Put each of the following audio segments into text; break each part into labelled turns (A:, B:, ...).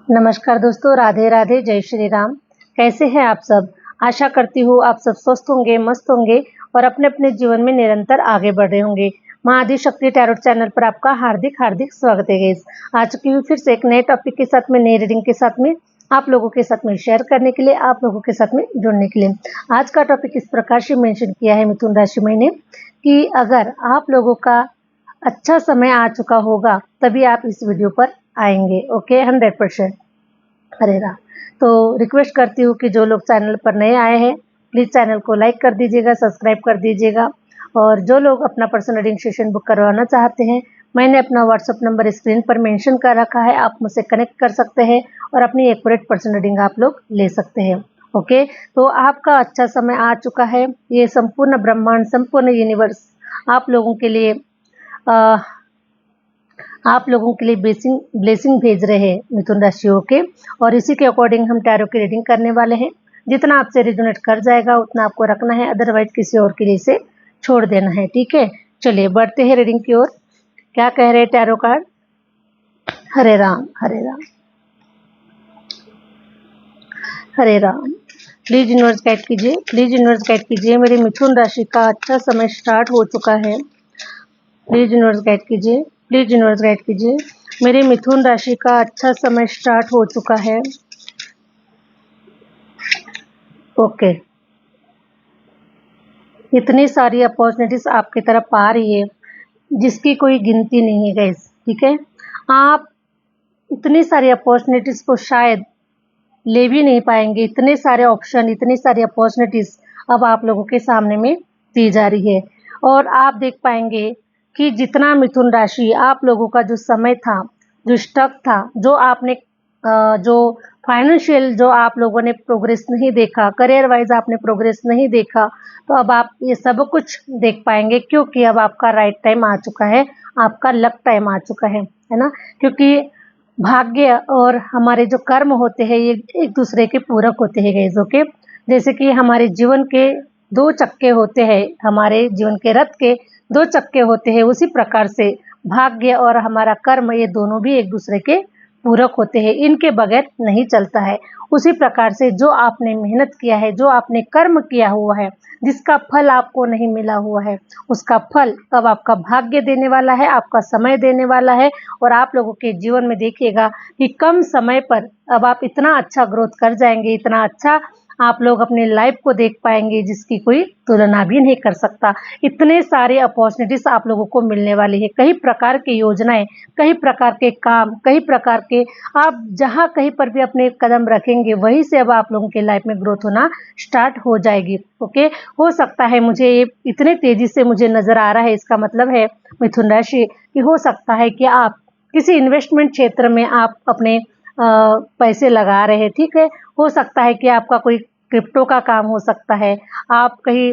A: नमस्कार दोस्तों, राधे राधे, जय श्री राम। कैसे हैं आप सब? आशा करती हूँ आप सब स्वस्थ होंगे, मस्त होंगे और अपने अपने जीवन में निरंतर आगे बढ़ रहे होंगे। माँ आदिशक्ति टैरोट चैनल पर आपका हार्दिक हार्दिक स्वागत है गाइस। आ चुकी हूँ फिर से एक नए टॉपिक के साथ में, नई रीडिंग के साथ में, आप लोगों के साथ में शेयर करने के लिए, आप लोगों के साथ में जुड़ने के लिए। आज का टॉपिक इस प्रकार से मेंशन किया है मिथुन राशि में ने कि अगर आप लोगों का अच्छा समय आ चुका होगा तभी आप इस वीडियो पर आएंगे। ओके, 100% अरे राम। तो रिक्वेस्ट करती हूँ कि जो लोग चैनल पर नए आए हैं प्लीज़ चैनल को लाइक कर दीजिएगा, सब्सक्राइब कर दीजिएगा। और जो लोग अपना पर्सनल रीडिंग सेशन बुक करवाना चाहते हैं, मैंने अपना व्हाट्सअप नंबर स्क्रीन पर मेंशन कर रखा है, आप मुझसे कनेक्ट कर सकते हैं और अपनी एक्यूरेट पर्सनल रीडिंग आप लोग ले सकते हैं। ओके, तो आपका अच्छा समय आ चुका है। ये संपूर्ण ब्रह्मांड, संपूर्ण यूनिवर्स आप लोगों के लिए ब्लेसिंग भेज रहे हैं मिथुन राशियों के, और इसी के अकॉर्डिंग हम टैरो की रीडिंग करने वाले हैं। जितना आपसे रिजोनेट कर जाएगा उतना आपको रखना है, अदरवाइज किसी और के लिए इसे छोड़ देना है। ठीक है, चलिए बढ़ते हैं रीडिंग की ओर। क्या कह रहे हैं tarot card? Hare Ram, Hare Ram, Hare Ram. Please universe guide कीजिए, प्लीज यूनिवर्स गाइड कीजिए। मेरे मिथुन राशि का अच्छा समय स्टार्ट हो चुका है। प्लीज यूनिवर्स गाइड कीजिए, प्लीज यूनिवर्स गाइड कीजिए। मेरे मिथुन राशि का अच्छा समय स्टार्ट हो चुका है। ओके, इतनी सारी अपॉर्चुनिटीज आपकी तरफ आ रही है जिसकी कोई गिनती नहीं है गाइस। ठीक है, आप इतनी सारी अपॉर्चुनिटीज को शायद ले भी नहीं पाएंगे। इतने सारे ऑप्शन, इतनी सारी अपॉर्चुनिटीज अब आप लोगों के सामने में दी जा रही है, और आप देख पाएंगे कि जितना मिथुन राशि आप लोगों का जो समय था, जो स्टक था, जो आपने जो फाइनेंशियल जो आप लोगों ने प्रोग्रेस नहीं देखा, करियर वाइज आपने प्रोग्रेस नहीं देखा, तो अब आप ये सब कुछ देख पाएंगे, क्योंकि अब आपका राइट टाइम आ चुका है, आपका लक टाइम आ चुका है ना। क्योंकि भाग्य और हमारे जो कर्म होते हैं ये एक दूसरे के पूरक होते हैं गाइस। ओके, जैसे कि हमारे जीवन के दो चक्के होते हैं, हमारे जीवन के रथ के दो चक्के होते हैं, उसी प्रकार से भाग्य और हमारा कर्म ये दोनों भी एक दूसरे के पूरक होते हैं, इनके बगैर नहीं चलता है। उसी प्रकार से जो आपने मेहनत किया है, जो आपने कर्म किया हुआ है, जिसका फल आपको नहीं मिला हुआ है, उसका फल अब आपका भाग्य देने वाला है, आपका समय देने वाला है। और आप लोगों के जीवन में देखिएगा कि कम समय पर अब आप इतना अच्छा ग्रोथ कर जाएंगे, इतना अच्छा आप लोग अपने लाइफ को देख पाएंगे जिसकी कोई तुलना भी नहीं कर सकता। इतने सारे अपॉर्चुनिटीज आप लोगों को मिलने वाली है, कई प्रकार की योजनाएं, कई प्रकार के काम, कई प्रकार के, आप जहां कहीं पर भी अपने कदम रखेंगे वहीं से अब आप लोगों के लाइफ में ग्रोथ होना स्टार्ट हो जाएगी। ओके, हो सकता है, मुझे ये इतने तेजी से मुझे नजर आ रहा है, इसका मतलब है मिथुन राशि कि हो सकता है कि आप किसी इन्वेस्टमेंट क्षेत्र में आप अपने पैसे लगा रहे हैं। ठीक है, हो सकता है कि आपका कोई क्रिप्टो का काम हो सकता है, आप कहीं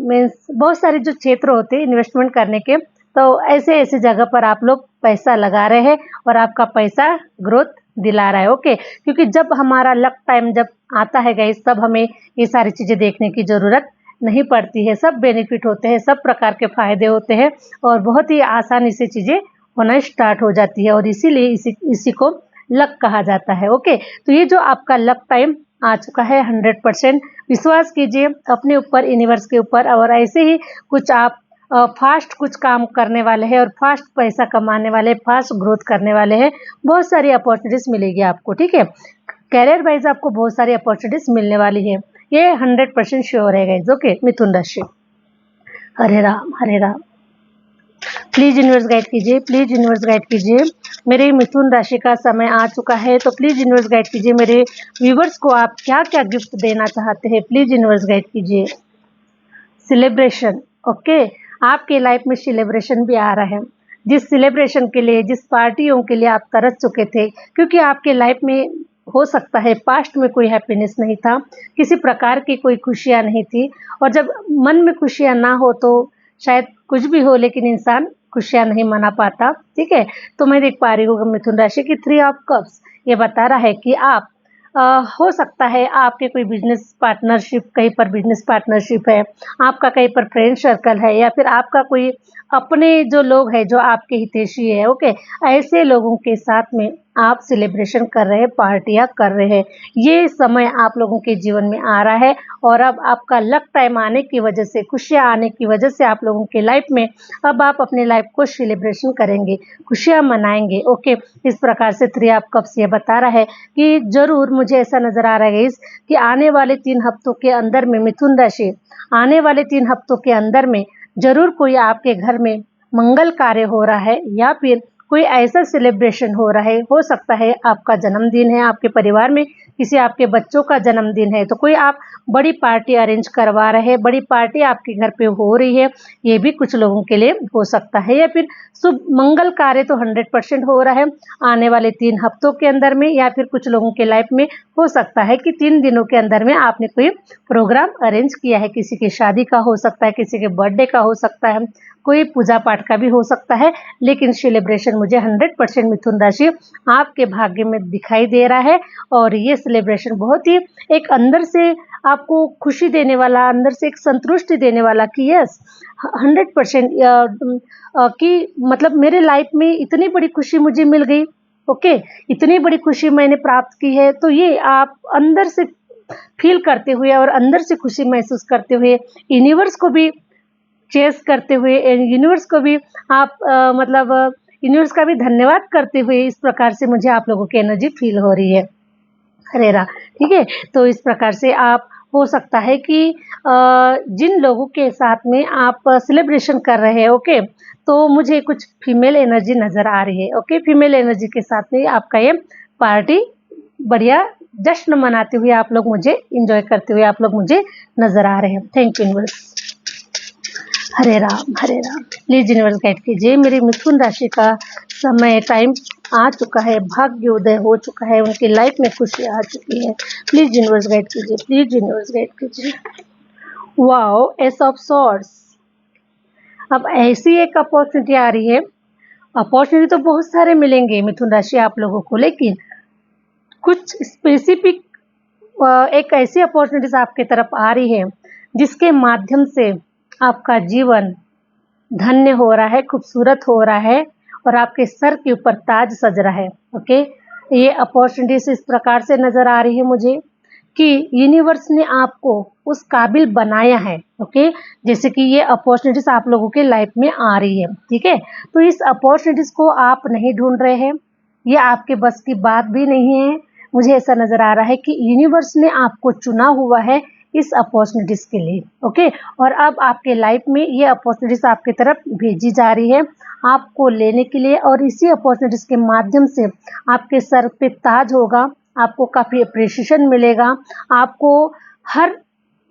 A: मीन्स बहुत सारे जो क्षेत्र होते हैं इन्वेस्टमेंट करने के, तो ऐसे ऐसे जगह पर आप लोग पैसा लगा रहे हैं और आपका पैसा ग्रोथ दिला रहा है। ओके, क्योंकि जब हमारा लक टाइम जब आता है गाइस, तब हमें ये सारी चीज़ें देखने की ज़रूरत नहीं पड़ती है। सब बेनिफिट होते हैं, सब प्रकार के फायदे होते हैं और बहुत ही आसानी से चीज़ें होना स्टार्ट हो जाती है, और इसीलिए इसी को लक कहा जाता है। ओके, तो ये जो आपका लक टाइम आ चुका है, 100% विश्वास कीजिए अपने ऊपर, यूनिवर्स के ऊपर, और ऐसे ही कुछ आप फास्ट कुछ काम करने वाले हैं और फास्ट पैसा कमाने वाले, फास्ट ग्रोथ करने वाले हैं। बहुत सारी अपॉर्चुनिटीज मिलेगी आपको। ठीक है, कैरियर वाइज आपको बहुत सारी अपॉर्चुनिटीज मिलने वाली है, ये 100% श्योर है गाइज। ओके, मिथुन राशि, हरे राम, हरे राम। प्लीज यूनिवर्स गाइड कीजिए, प्लीज यूनिवर्स गाइड कीजिए। मेरे मिथुन राशि का समय आ चुका है, तो प्लीज यूनिवर्स गाइड कीजिए। मेरे व्यूवर्स को आप क्या क्या गिफ्ट देना चाहते हैं, प्लीज यूनिवर्स गाइड कीजिए। सेलिब्रेशन, ओके, आपके लाइफ में सेलिब्रेशन भी आ रहा है। जिस सेलिब्रेशन के लिए, जिस पार्टियों के लिए आप तरस चुके थे, क्योंकि आपके लाइफ में हो सकता है पास्ट में कोई हैप्पीनेस नहीं था, किसी प्रकार की कोई खुशियां नहीं थी, और जब मन में खुशियां ना हो तो शायद कुछ भी हो लेकिन इंसान खुशियां नहीं मना पाता। ठीक है, तो मैं देख पा रही हूँ मिथुन राशि की 3 ऑफ कप्स, ये बता रहा है कि आप हो सकता है आपके कोई बिजनेस पार्टनरशिप, कहीं पर बिजनेस पार्टनरशिप है, आपका कहीं पर फ्रेंड सर्कल है, या फिर आपका कोई अपने जो लोग हैं, जो आपके हितैषी है, ओके, ऐसे लोगों के साथ में आप सेलिब्रेशन कर रहे हैं, पार्टियां कर रहे हैं। ये समय आप लोगों के जीवन में आ रहा है और अब आपका लक टाइम आने की वजह से, खुशियां आने की वजह से आप लोगों के लाइफ में अब आप अपने लाइफ को सेलिब्रेशन करेंगे, खुशियां मनाएंगे। ओके, इस प्रकार से 3 ऑफ कप्स ये बता रहा है कि जरूर मुझे ऐसा नजर आ रहा है गाइस कि आने वाले 3 हफ्तों के अंदर में मिथुन राशि, आने वाले 3 हफ्तों के अंदर में जरूर कोई आपके घर में मंगल कार्य हो रहा है या फिर कोई ऐसा सेलिब्रेशन हो रहा है। हो सकता है आपका जन्मदिन है, आपके परिवार में किसी आपके बच्चों का जन्मदिन है, तो कोई आप बड़ी पार्टी अरेंज करवा रहे हैं, बड़ी पार्टी आपके घर पे हो रही है, ये भी कुछ लोगों के लिए हो सकता है। या फिर शुभ मंगल कार्य तो 100% हो रहा है आने वाले 3 हफ्तों के अंदर में, या फिर कुछ लोगों के लाइफ में हो सकता है कि 3 दिनों के अंदर में आपने कोई प्रोग्राम अरेंज किया है, किसी की शादी का हो सकता है, किसी के बर्थडे का हो सकता है, कोई पूजा पाठ का भी हो सकता है। लेकिन सेलिब्रेशन मुझे 100% मिथुन राशि आपके भाग्य में दिखाई दे रहा है और ये सेलिब्रेशन बहुत ही एक अंदर से आपको खुशी देने वाला, अंदर से एक संतुष्टि देने वाला कि यस 100% कि मतलब मेरे लाइफ में इतनी बड़ी खुशी मुझे मिल गई। ओके, इतनी बड़ी खुशी मैंने प्राप्त की है, तो ये आप अंदर से फील करते हुए और अंदर से खुशी महसूस करते हुए, यूनिवर्स को भी चेस करते हुए, यूनिवर्स को भी आप मतलब यूनिवर्स का भी धन्यवाद करते हुए, इस प्रकार से मुझे आप लोगों की एनर्जी फील हो रही है। हरे राम, ठीक है। तो इस प्रकार से आप हो सकता है कि जिन लोगों के साथ में आप सेलिब्रेशन कर रहे हैं, ओके, तो मुझे कुछ फीमेल एनर्जी नज़र आ रही है। ओके, फीमेल एनर्जी के साथ में आपका ये पार्टी बढ़िया जश्न मनाते हुए आप लोग मुझे एंजॉय करते हुए आप लोग मुझे नज़र आ रहे हैं। Thank you universe. Hare Ram, Hare Ram. Please universe guide कीजिए, मेरी मिथुन राशि का समय टाइम आ चुका है, भाग्य उदय हो चुका है, उनकी लाइफ में खुशी आ चुकी है। प्लीज यूनिवर्स गाइड कीजिए, प्लीज यूनिवर्स गाइड कीजिए। Wow, S of swords. अब ऐसी एक अपॉर्चुनिटी आ रही है, अपॉर्चुनिटी तो बहुत सारे मिलेंगे मिथुन राशि आप लोगों को, लेकिन कुछ स्पेसिफिक एक ऐसी अपॉर्चुनिटीज आपकी तरफ आ रही है जिसके माध्यम से आपका जीवन धन्य हो रहा है, खूबसूरत हो रहा है और आपके सर के ऊपर ताज सज रहा है। ओके, ये अपॉर्चुनिटीज इस प्रकार से नजर आ रही है मुझे कि यूनिवर्स ने आपको उस काबिल बनाया है। ओके, जैसे कि ये अपॉर्चुनिटीज आप लोगों के लाइफ में आ रही है, ठीक है। तो इस अपॉर्चुनिटीज को आप नहीं ढूंढ रहे हैं, ये आपके बस की बात भी नहीं है। मुझे ऐसा नजर आ रहा है कि यूनिवर्स ने आपको चुना हुआ है इस अपॉर्चुनिटीज के लिए। ओके, और अब आपके लाइफ में ये अपॉर्चुनिटीज आपकी तरफ भेजी जा रही है आपको लेने के लिए, और इसी अपॉर्चुनिटीज के माध्यम से आपके सर पे ताज होगा, आपको काफ़ी अप्रिसिएशन मिलेगा,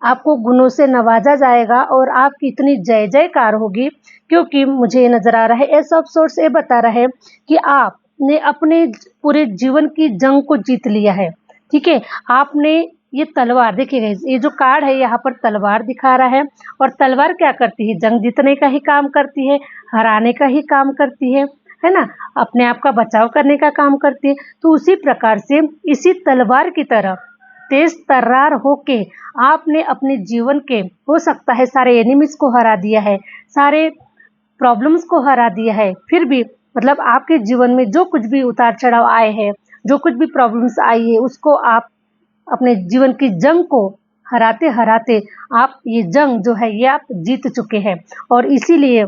A: आपको गुणों से नवाजा जाएगा और आपकी इतनी जय जयकार होगी, क्योंकि मुझे नजर आ रहा है एस ऑफ सोर्स ये बता रहा है कि आपने अपने पूरे जीवन की जंग को जीत लिया है। ठीक है, आपने ये तलवार देखिएगा, ये जो कार्ड है यहाँ पर तलवार दिखा रहा है, और तलवार क्या करती है, जंग जीतने का ही काम करती है, हराने का ही काम करती है ना, अपने आप का बचाव करने का काम करती है। तो उसी प्रकार से इसी तलवार की तरह तेज तर्रार होके आपने अपने जीवन के हो सकता है सारे एनिमीज को हरा दिया है, सारे प्रॉब्लम्स को हरा दिया है, फिर भी मतलब आपके जीवन में जो कुछ भी उतार चढ़ाव आए हैं, जो कुछ भी प्रॉब्लम्स आई है, उसको आप अपने जीवन की जंग को हराते हराते आप ये जंग जो है ये आप जीत चुके हैं। और इसीलिए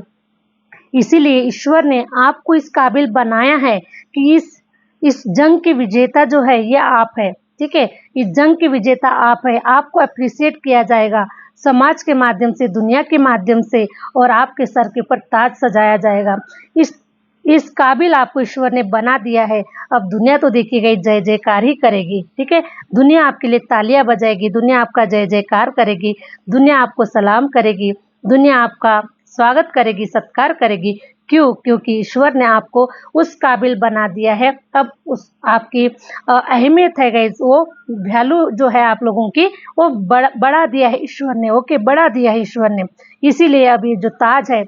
A: ईश्वर ने आपको इस काबिल बनाया है कि इस जंग के विजेता जो है ये आप है। ठीक है, इस जंग के विजेता आप है, आपको अप्रिशिएट किया जाएगा समाज के माध्यम से, दुनिया के माध्यम से, और आपके सर के ऊपर ताज सजाया जाएगा। इस काबिल आपको ईश्वर ने बना दिया है। अब दुनिया तो देखी गई जय जयकार ही करेगी। ठीक है, दुनिया आपके लिए तालियां बजाएगी, दुनिया आपका जय जयकार करेगी, दुनिया आपको सलाम करेगी, दुनिया आपका स्वागत करेगी, सत्कार करेगी। क्यों? क्योंकि ईश्वर ने आपको उस काबिल बना दिया है। अब उस आपकी अहमियत है गाइस, वो वैल्यू जो है आप लोगों की वो बढ़ा दिया है ईश्वर ने। ओके, बढ़ा दिया है ईश्वर ने। इसीलिए अब ये जो ताज है,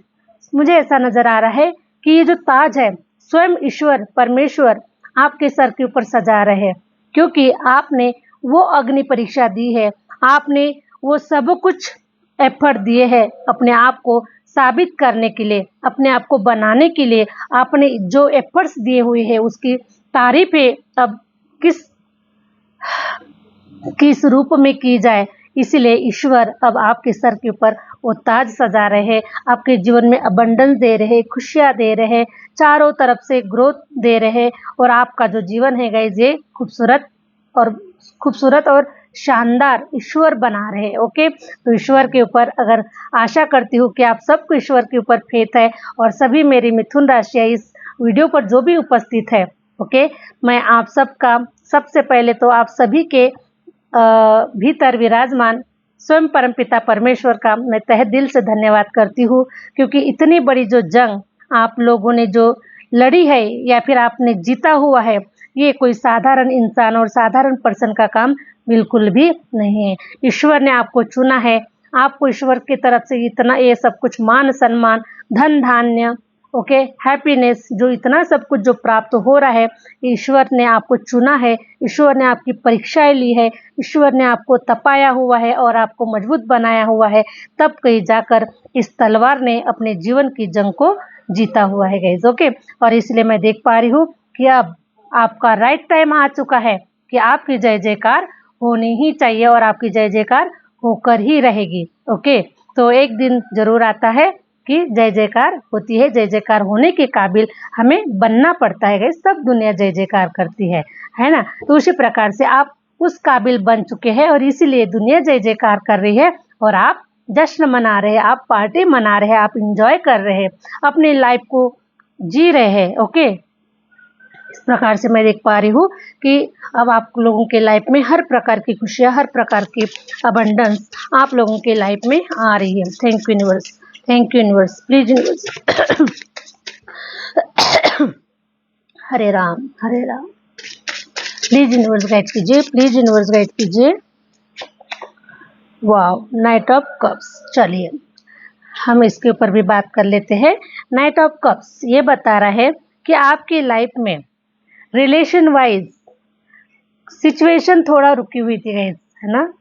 A: मुझे ऐसा नजर आ रहा है कि ये जो ताज है स्वयं ईश्वर परमेश्वर आपके सर के ऊपर सजा रहे हैं, क्योंकि आपने वो अग्नि परीक्षा दी है, आपने वो सब कुछ एफर्ट दिए हैं अपने आप को साबित करने के लिए, अपने आप को बनाने के लिए आपने जो एफर्ट्स दिए हुए हैं उसकी तारीफ़ें अब किस किस रूप में की जाए। इसलिए ईश्वर अब आपके सर के ऊपर वो ताज सजा रहे हैं, आपके जीवन में अबंडेंस दे रहे, खुशियाँ दे रहे, चारों तरफ से ग्रोथ दे रहे और आपका जो जीवन है गाइस ये खूबसूरत और शानदार ईश्वर बना रहे हैं। ओके, तो ईश्वर के ऊपर अगर आशा करती हूँ कि आप सबको ईश्वर के ऊपर फेथ है और सभी मेरी मिथुन राशि इस वीडियो पर जो भी उपस्थित है, ओके, मैं आप सबका सबसे पहले तो आप सभी के भीतर विराजमान स्वयं परमपिता परमेश्वर का मैं तहे दिल से धन्यवाद करती हूँ, क्योंकि इतनी बड़ी जो जंग आप लोगों ने जो लड़ी है या फिर आपने जीता हुआ है, ये कोई साधारण इंसान और साधारण पर्सन का काम बिल्कुल भी नहीं है। ईश्वर ने आपको चुना है, आपको ईश्वर की तरफ से इतना ये सब कुछ मान सम्मान, धन धान्य, ओके, हैप्पीनेस, जो इतना सब कुछ जो प्राप्त हो रहा है, ईश्वर ने आपको चुना है, ईश्वर ने आपकी परीक्षाएं ली है, ईश्वर ने आपको तपाया हुआ है और आपको मजबूत बनाया हुआ है, तब कहीं जाकर इस तलवार ने अपने जीवन की जंग को जीता हुआ है गाइस। ओके, और इसलिए मैं देख पा रही हूँ कि अब आपका राइट टाइम आ चुका है कि आपकी जय जयकार होनी ही चाहिए और आपकी जय जयकार होकर ही रहेगी। ओके, तो एक दिन जरूर आता है कि जय जयकार होती है, जय जयकार होने के काबिल हमें बनना पड़ता है गाइस, सब दुनिया जय जयकार करती है ना। तो उसी प्रकार से आप उस काबिल बन चुके हैं और इसीलिए दुनिया जय जयकार कर रही है और आप जश्न मना रहे हैं, आप पार्टी मना रहे हैं, आप इंजॉय कर रहे हैं, अपनी लाइफ को जी रहे हैं। ओके, इस प्रकार से मैं देख पा रही हूँ कि अब आप लोगों के लाइफ में हर प्रकार की खुशियाँ, हर प्रकार की अबंडेंस आप लोगों के लाइफ में आ रही है। Thank you universe, thank you universe, please universe. Hare Ram, Hare Ram, please universe guide कीजिए, प्लीज यूनिवर्स गाइड कीजिए। वाओ, नाइट ऑफ कप्स, चलिए हम इसके ऊपर भी बात कर लेते हैं। नाइट ऑफ कप्स ये बता रहा है कि आपकी लाइफ में रिलेशन वाइज सिचुएशन थोड़ा रुकी हुई थी गाइस, है ना।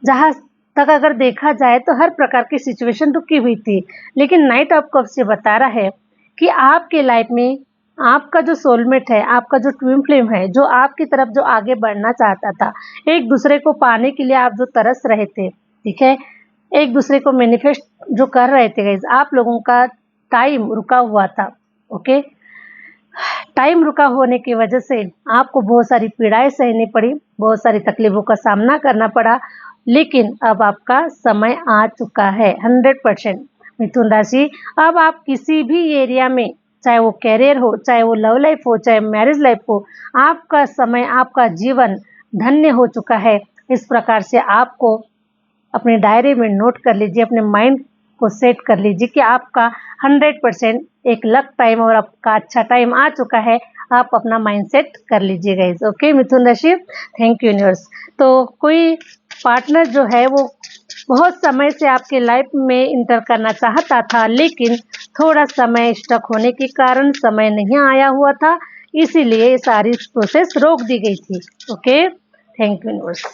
A: जहाँ तक अगर देखा जाए तो हर प्रकार की सिचुएशन रुकी हुई थी, लेकिन नाइट ऑफ कप्स ये बता रहा है कि आपके लाइफ में आपका जो सोलमेट है, आपका जो ट्विन फ्लेम है, जो आपकी तरफ जो आगे बढ़ना चाहता था, एक दूसरे को पाने के लिए आप जो तरस रहे थे, ठीक है, एक दूसरे को मैनिफेस्ट जो कर रहे थे गाइस, आप लोगों का टाइम रुका हुआ था। ओके, टाइम रुका होने की वजह से आपको बहुत सारी पीड़ाएं सहनी पड़ी, बहुत सारी तकलीफों का सामना करना पड़ा, लेकिन अब आपका समय आ चुका है 100%। मिथुन राशि, अब आप किसी भी एरिया में, चाहे वो कैरियर हो, चाहे वो लव लाइफ हो, चाहे मैरिज लाइफ हो, आपका समय, आपका जीवन धन्य हो चुका है। इस प्रकार से आपको अपने डायरी में नोट कर लीजिए, अपने माइंड को सेट कर लीजिए कि आपका 100% एक लक टाइम और आपका अच्छा टाइम आ चुका है। आप अपना माइंड सेट कर लीजिए गाइस। ओके मिथुन राशि, थैंक यू यूनिवर्स। तो कोई पार्टनर जो है वो बहुत समय से आपके लाइफ में इंटर करना चाहता था, लेकिन थोड़ा समय स्टक होने के कारण समय नहीं आया हुआ था, इसीलिए सारी प्रोसेस रोक दी गई थी। Okay, thank you universe.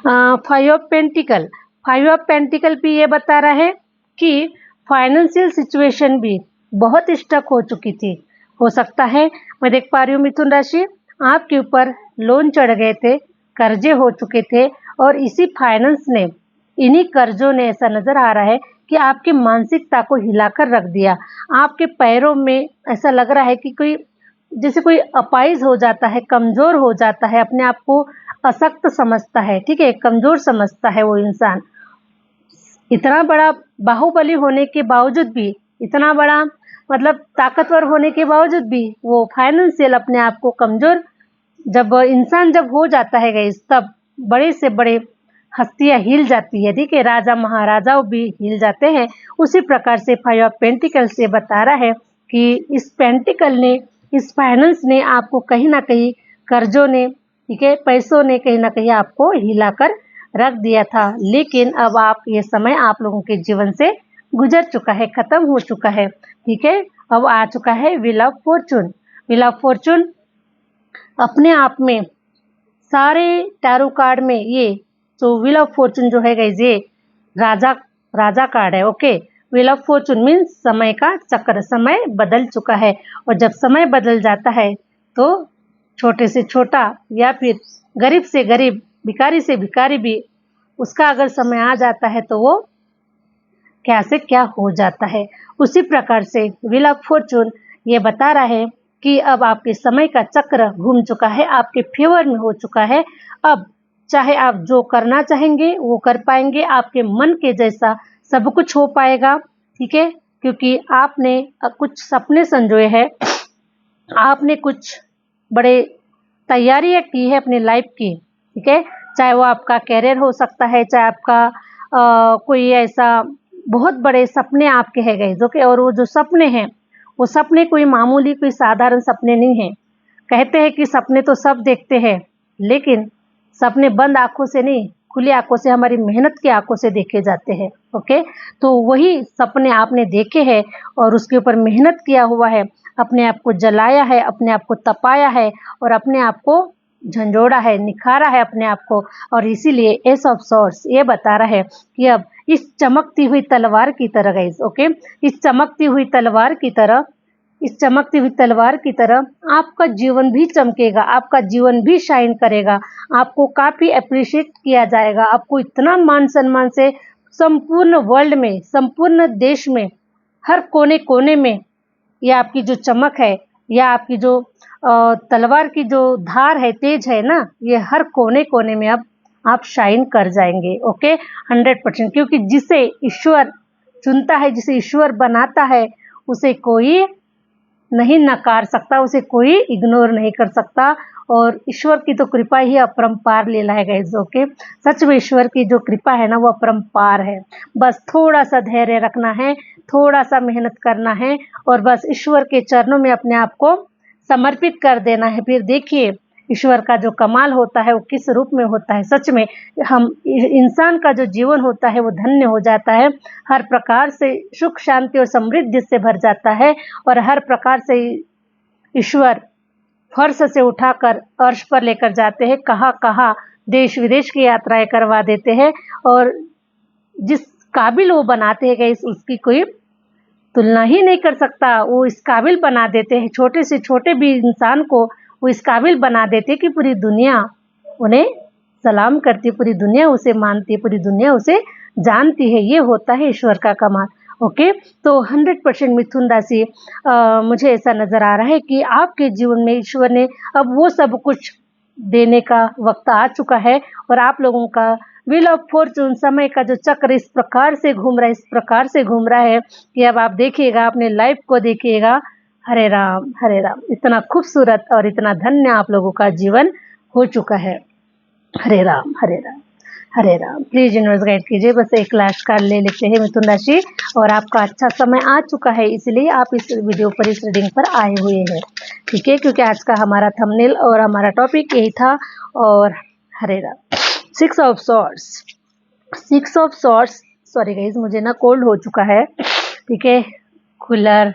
A: 5 of pentacle, 5 of pentacle भी ये बता रहा है कि फाइनेंशियल सिचुएशन भी बहुत स्टक हो चुकी थी। हो सकता है, मैं देख पा रही हूँ मिथुन राशि, आपके ऊपर लोन चढ़ गए थे, कर्जे हो चुके थे और इसी फाइनेंस ने, इन्हीं कर्जों ने, ऐसा नजर आ रहा है कि आपकी मानसिकता को हिलाकर रख दिया। आपके पैरों में ऐसा लग रहा है कि कोई, जैसे कोई अपाइज हो जाता है, कमजोर हो जाता है, अपने आप को अशक्त समझता है, ठीक है, कमजोर समझता है वो इंसान। इतना बड़ा बाहुबली होने के बावजूद भी, इतना बड़ा मतलब ताकतवर होने के बावजूद भी वो फाइनेंशियल अपने आप को कमजोर, जब इंसान जब हो जाता है गाइस, तब बड़े से बड़े हस्तियां हिल जाती है, ठीक है, राजा महाराजाओं भी हिल जाते हैं। उसी प्रकार से 5 ऑफ पेंटिकल से बता रहा है कि इस पेंटिकल ने, इस फाइनेंस ने आपको कहीं ना कहीं, कर्जों ने, ठीक है, पैसों ने कहीं ना कहीं आपको हिलाकर रख दिया था, लेकिन अब आप, ये समय आप लोगों के जीवन से गुजर चुका है, खत्म हो चुका है, ठीक है। अब आ चुका है wheel of Fortune. Wheel of Fortune अपने आप में सारे टैरो कार्ड में ये जो व्हील ऑफ फॉर्चून जो है गाइस, ये राजा कार्ड है। Okay, wheel of Fortune means समय का चक्र, समय बदल चुका है। और जब समय बदल जाता है तो छोटे से छोटा या फिर गरीब से गरीब, भिखारी से भिखारी भी, उसका अगर समय आ जाता है तो वो क्या से क्या हो जाता है। उसी प्रकार से व्हील ऑफ फॉर्चून ये बता रहा है कि अब आपके समय का चक्र घूम चुका है, आपके फेवर में हो चुका है। अब चाहे आप जो करना चाहेंगे वो कर पाएंगे, आपके मन के जैसा सब कुछ हो पाएगा, ठीक है। क्योंकि आपने कुछ सपने संजोए हैं, आपने कुछ बड़े तैयारियां की है अपनी लाइफ की, ठीक है। चाहे वो आपका कैरियर हो सकता है, चाहे आपका कोई ऐसा बहुत बड़े सपने आपके हैं गए जो कि, और वो जो सपने हैं वो सपने कोई मामूली कोई साधारण सपने नहीं हैं। कहते हैं कि सपने तो सब देखते हैं, लेकिन सपने बंद आंखों से नहीं, खुली आंखों से, हमारी मेहनत की आंखों से देखे जाते हैं। ओके, तो वही सपने आपने देखे हैं और उसके ऊपर मेहनत किया हुआ है, अपने आप को जलाया है, अपने आप को तपाया है और अपने आप को झंझोड़ा है, निखारा है अपने आप को। और इसीलिए एस ऑफ सॉर्ड्स ये बता रहा है कि अब इस चमकती हुई तलवार की तरह गाइस, ओके, इस चमकती हुई तलवार की तरह, इस चमकती हुई तलवार की तरह आपका जीवन भी चमकेगा, आपका जीवन भी शाइन करेगा, आपको काफ़ी अप्रिशिएट किया जाएगा, आपको इतना मान सम्मान से संपूर्ण वर्ल्ड में, संपूर्ण देश में, हर कोने कोने में ये आपकी जो चमक है या आपकी जो तलवार की जो धार है, तेज है ना, ये हर कोने कोने में अब आप शाइन कर जाएंगे। ओके, 100%, क्योंकि जिसे ईश्वर चुनता है, जिसे ईश्वर बनाता है, उसे कोई नहीं नकार सकता, उसे कोई इग्नोर नहीं कर सकता। और ईश्वर की तो कृपा ही अपरंपार लीला है गाइस। ओके, सच में ईश्वर की जो कृपा है ना वो अपरंपार है। बस थोड़ा सा धैर्य रखना है, थोड़ा सा मेहनत करना है और बस ईश्वर के चरणों में अपने आप को समर्पित कर देना है। फिर देखिए ईश्वर का जो कमाल होता है वो किस रूप में होता है। सच में हम इंसान का जो जीवन होता है वो धन्य हो जाता है, हर प्रकार से सुख शांति और समृद्धि से भर जाता है और हर प्रकार से ईश्वर फर्श से उठाकर अर्श पर लेकर जाते हैं, कहाँ कहाँ देश विदेश की यात्राएं करवा देते हैं और जिस काबिल वो बनाते हैं गाइस उसकी कोई तुलना ही नहीं कर सकता। वो इस काबिल बना देते हैं, छोटे से छोटे भी इंसान को वो इस काबिल बना देते हैं कि पूरी दुनिया उन्हें सलाम करती है, पूरी दुनिया उसे मानती है, पूरी दुनिया उसे जानती है। ये होता है ईश्वर का कमाल। ओके, तो 100% मिथुन राशि मुझे ऐसा नज़र आ रहा है कि आपके जीवन में ईश्वर ने अब वो सब कुछ देने का वक्त आ चुका है और आप लोगों का व्हील ऑफ फॉर्चून, समय का जो चक्र इस प्रकार से घूम रहा है, इस प्रकार से घूम रहा है कि अब आप देखिएगा, अपने लाइफ को देखिएगा। हरे राम हरे राम, इतना खूबसूरत और इतना धन्य आप लोगों का जीवन हो चुका है। हरे राम हरे राम हरे राम। प्लीज यूनिवर्स गाइड कीजिए, बस एक लास्ट कार्ड ले लेते हैं मिथुन राशि। और आपका अच्छा समय आ चुका है, इसलिए आप इस वीडियो पर, इस रीडिंग पर आए हुए हैं, ठीक है, क्योंकि आज का हमारा थंबनेल और हमारा टॉपिक यही था। और Hare Ram. 6 of swords, 6 of swords, sorry guys मुझे ना कोल्ड हो चुका है, ठीक है, कूलर,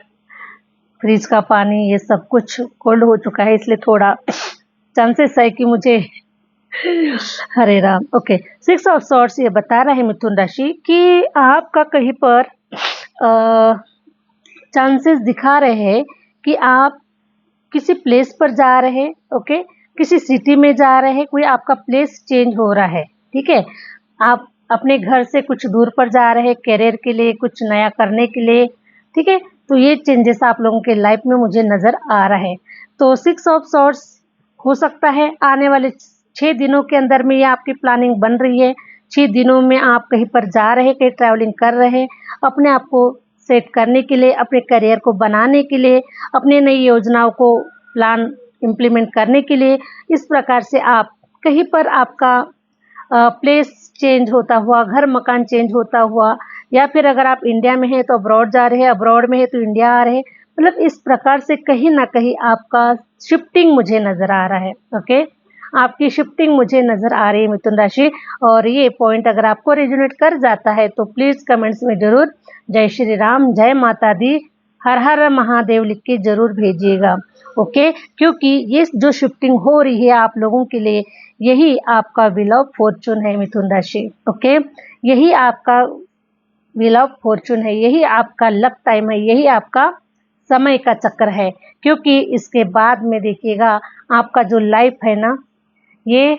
A: फ्रिज का पानी, ये सब कुछ कोल्ड हो चुका है, इसलिए थोड़ा चांसेस है कि मुझे हरे राम। ओके, 6 ऑफ सॉर्ड्स ये बता रहा है मिथुन राशि कि आपका कहीं पर चांसेस दिखा रहे हैं कि आप किसी प्लेस पर जा रहे हैं। ओके, किसी सिटी में जा रहे हैं, कोई आपका प्लेस चेंज हो रहा है, ठीक है, आप अपने घर से कुछ दूर पर जा रहे हैं कैरियर के लिए, कुछ नया करने के लिए, ठीक है। तो ये चेंजेस आप लोगों के लाइफ में मुझे नज़र आ रहा है। तो 6 ऑफ सॉर्ड्स हो सकता है आने वाले 6 दिनों के अंदर में ये आपकी प्लानिंग बन रही है। 6 दिनों में आप कहीं पर जा रहे हैं, कहीं ट्रैवलिंग कर रहे हैं, अपने आप को सेट करने के लिए, अपने करियर को बनाने के लिए, अपने नई योजनाओं को प्लान इम्प्लीमेंट करने के लिए। इस प्रकार से आप कहीं पर आपका प्लेस चेंज होता हुआ, घर मकान चेंज होता हुआ, या फिर अगर आप इंडिया में हैं तो अब्रॉड जा रहे हैं, अब्रॉड में है तो इंडिया आ रहे हैं, मतलब इस प्रकार से कहीं ना कहीं आपका शिफ्टिंग मुझे नज़र आ रहा है। ओके, आपकी शिफ्टिंग मुझे नज़र आ रही है मिथुन राशि। और ये पॉइंट अगर आपको रेजोनेट कर जाता है तो प्लीज़ कमेंट्स में ज़रूर जय श्री राम, जय माता दी, हर हर महादेव लिख के ज़रूर भेजिएगा। ओके, क्योंकि ये जो शिफ्टिंग हो रही है आप लोगों के लिए, यही आपका व्हील ऑफ फॉर्चून है मिथुन राशि। ओके, यही आपका व्हील ऑफ फॉर्चून है, यही आपका लक टाइम है, यही आपका समय का चक्र है। क्योंकि इसके बाद में देखिएगा आपका जो लाइफ है ना, ये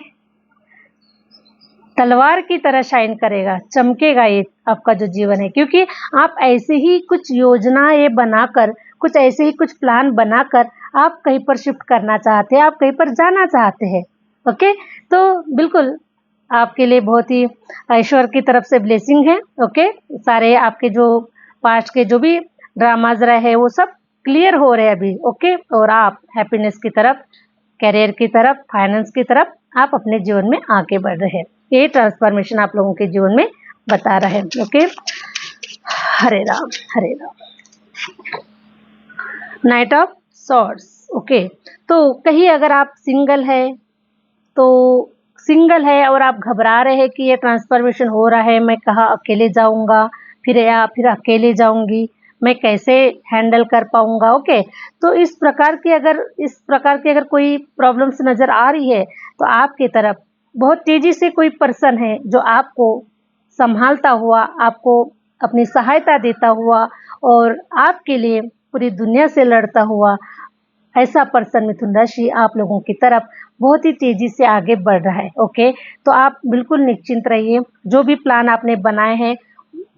A: तलवार की तरह शाइन करेगा, चमकेगा ये आपका जो जीवन है। क्योंकि आप ऐसे ही कुछ योजनाएं बनाकर, कुछ ऐसे ही कुछ प्लान बनाकर आप कहीं पर शिफ्ट करना चाहते हैं, आप कहीं पर जाना चाहते हैं। ओके, तो बिल्कुल आपके लिए बहुत ही ईश्वर की तरफ से ब्लेसिंग है। ओके, सारे आपके जो पास्ट के जो भी ड्रामाज रहे हैं वो सब क्लियर हो रहे हैं अभी। ओके, और आप हैप्पीनेस की तरफ, करियर की तरफ, फाइनेंस की तरफ आप अपने जीवन में आगे बढ़ रहे हैं। ये ट्रांसफॉर्मेशन आप लोगों के जीवन में बता रहे हैं। Okay, Hare Ram Hare Ram. Night of swords. Okay, तो कहीं अगर आप सिंगल है, तो सिंगल है और आप घबरा रहे हैं कि ये ट्रांसफॉर्मेशन हो रहा है, मैं कहाँ अकेले जाऊंगा, फिर अकेले जाऊंगी, मैं कैसे हैंडल कर पाऊंगा। ओके, तो इस प्रकार की अगर कोई प्रॉब्लम्स नज़र आ रही है, तो आपकी तरफ बहुत तेजी से कोई पर्सन है जो आपको संभालता हुआ, आपको अपनी सहायता देता हुआ और आपके लिए पूरी दुनिया से लड़ता हुआ ऐसा पर्सन मिथुन राशि आप लोगों की तरफ बहुत ही तेजी से आगे बढ़ रहा है। ओके, तो आप बिल्कुल निश्चिंत रहिए, जो भी प्लान आपने बनाए हैं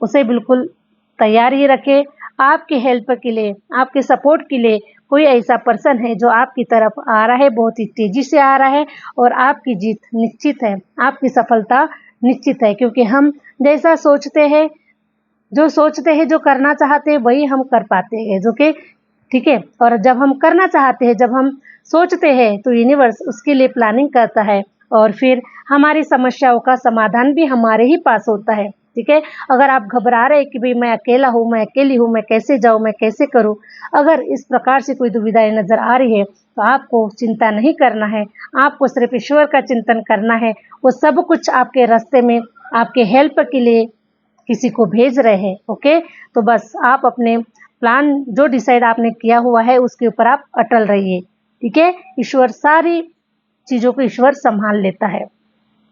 A: उसे बिल्कुल तैयार ही रखें। आपकी हेल्प के लिए, आपके सपोर्ट के लिए कोई ऐसा पर्सन है जो आपकी तरफ आ रहा है, बहुत ही तेजी से आ रहा है और आपकी जीत निश्चित है, आपकी सफलता निश्चित है। क्योंकि हम जैसा सोचते हैं, जो करना चाहते हैं वही हम कर पाते हैं, जो कि ठीक है। और जब हम करना चाहते हैं, जब हम सोचते हैं, तो यूनिवर्स उसके लिए प्लानिंग करता है और फिर हमारी समस्याओं का समाधान भी हमारे ही पास होता है। ठीक है, अगर आप घबरा रहे कि भाई मैं अकेला हूँ, मैं अकेली हूँ, मैं कैसे जाऊँ, मैं कैसे करूँ, अगर इस प्रकार से कोई दुविधाएं नजर आ रही है, तो आपको चिंता नहीं करना है, आपको सिर्फ ईश्वर का चिंतन करना है। वो सब कुछ आपके रास्ते में आपके हेल्प के लिए किसी को भेज रहे हैं। ओके, तो बस आप अपने प्लान जो डिसाइड आपने किया हुआ है उसके ऊपर आप अटल रहिए। ठीक है, ईश्वर सारी चीज़ों को ईश्वर संभाल लेता है।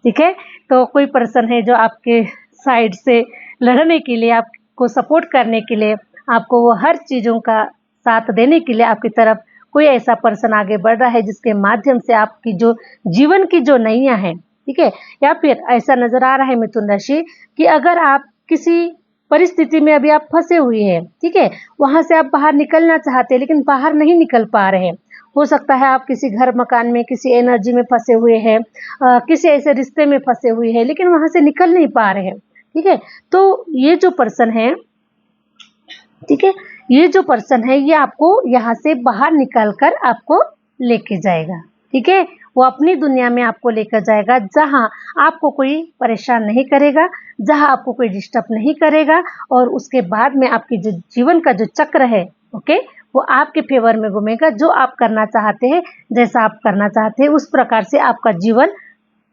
A: ठीक है, तो कोई पर्सन है जो आपके साइड से लड़ने के लिए, आपको सपोर्ट करने के लिए, आपको वो हर चीज़ों का साथ देने के लिए आपकी तरफ कोई ऐसा पर्सन आगे बढ़ रहा है, जिसके माध्यम से आपकी जो जीवन की जो नैया है, ठीक है, या फिर ऐसा नजर आ रहा है मिथुन राशि कि अगर आप किसी परिस्थिति में अभी आप फंसे हुए हैं, ठीक है, वहां से आप बाहर निकलना चाहते हैं लेकिन बाहर नहीं निकल पा रहे हैं। हो सकता है आप किसी घर मकान में, किसी एनर्जी में फंसे हुए हैं, किसी ऐसे रिश्ते में फंसे हुए हैं, लेकिन वहां से निकल नहीं पा रहे हैं। ठीक है, तो ये जो पर्सन है, ठीक है, ये जो पर्सन है ये आपको यहाँ से बाहर निकाल कर आपको लेके जाएगा। ठीक है, वो अपनी दुनिया में आपको लेकर जाएगा, जहाँ आपको कोई परेशान नहीं करेगा, जहाँ आपको कोई डिस्टर्ब नहीं करेगा, और उसके बाद में आपकी जो जीवन का जो चक्र है, ओके, वो आपके फेवर में घूमेगा। जो आप करना चाहते हैं, जैसा आप करना चाहते हैं, उस प्रकार से आपका जीवन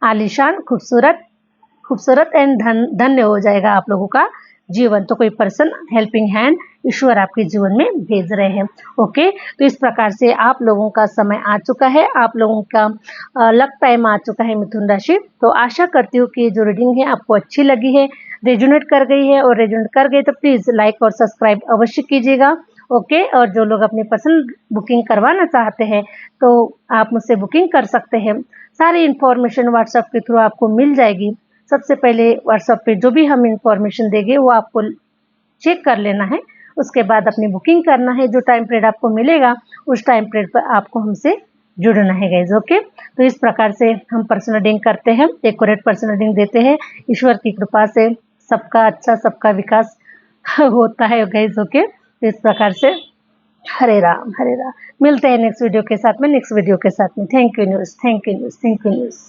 A: आलीशान, खूबसूरत एंड धन्य हो जाएगा आप लोगों का जीवन। तो कोई पर्सन, हेल्पिंग हैंड ईश्वर आपके जीवन में भेज रहे हैं। ओके, तो इस प्रकार से आप लोगों का समय आ चुका है, आप लोगों का लक टाइम आ चुका है मिथुन राशि। तो आशा करती हूँ कि जो रीडिंग है आपको अच्छी लगी है, रेजोनेट कर गई है, और रेजोनेट कर गई तो प्लीज़ लाइक और सब्सक्राइब अवश्य कीजिएगा। ओके, और जो लोग अपनी पसंद बुकिंग करवाना चाहते हैं, तो आप मुझसे बुकिंग कर सकते हैं। सारी इन्फॉर्मेशन व्हाट्सएप के थ्रू आपको मिल जाएगी। सबसे पहले व्हाट्सएप पे जो भी हम इंफॉर्मेशन देंगे वो आपको चेक कर लेना है, उसके बाद अपनी बुकिंग करना है। जो टाइम पीरियड आपको मिलेगा उस टाइम पीरियड पर आपको हमसे जुड़ना है गाइज। ओके, तो इस प्रकार से हम पर्सनल रीडिंग करते हैं, एक्यूरेट पर्सनल रीडिंग देते हैं। ईश्वर की कृपा से सबका अच्छा, सबका विकास होता है गाइज। ओके, तो इस प्रकार से हरे राम हरे राम। मिलते हैं नेक्स्ट वीडियो के साथ में, thank you news, thank you news.